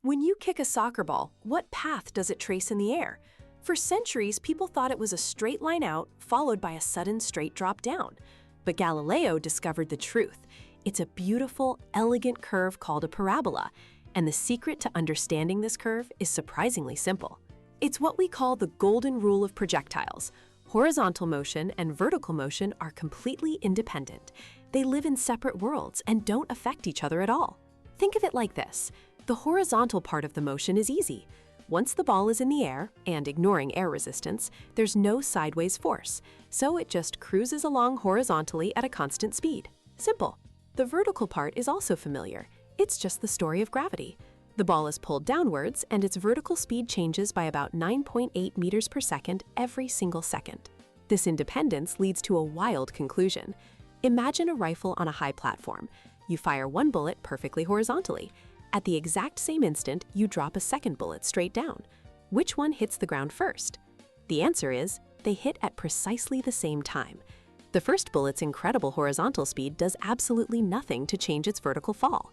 When you kick a soccer ball, what path does it trace in the air? For centuries, people thought it was a straight line out, followed by a sudden straight drop down. But Galileo discovered the truth. It's a beautiful, elegant curve called a parabola, and the secret to understanding this curve is surprisingly simple. It's what we call the golden rule of projectiles. Horizontal motion and vertical motion are completely independent. They live in separate worlds and don't affect each other at all. Think of it like this. The horizontal part of the motion is easy. Once the ball is in the air, and ignoring air resistance, there's no sideways force, so it just cruises along horizontally at a constant speed. Simple. The vertical part is also familiar. It's just the story of gravity. The ball is pulled downwards, and its vertical speed changes by about 9.8 meters per second every single second. This independence leads to a wild conclusion. Imagine a rifle on a high platform. You fire one bullet perfectly horizontally. At the exact same instant, you drop a second bullet straight down. Which one hits the ground first? The answer is, they hit at precisely the same time. The first bullet's incredible horizontal speed does absolutely nothing to change its vertical fall.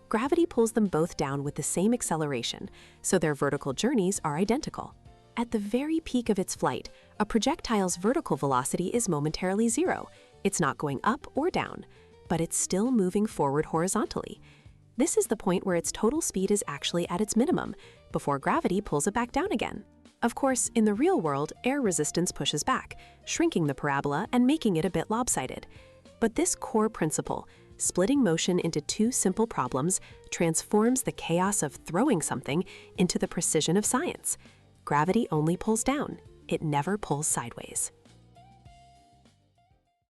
Gravity pulls them both down with the same acceleration, so their vertical journeys are identical. At the very peak of its flight, a projectile's vertical velocity is momentarily zero. It's not going up or down, but it's still moving forward horizontally. This is the point where its total speed is actually at its minimum, before gravity pulls it back down again. Of course, in the real world, air resistance pushes back, shrinking the parabola and making it a bit lopsided. But this core principle, splitting motion into two simple problems, transforms the chaos of throwing something into the precision of science. Gravity only pulls down. It never pulls sideways.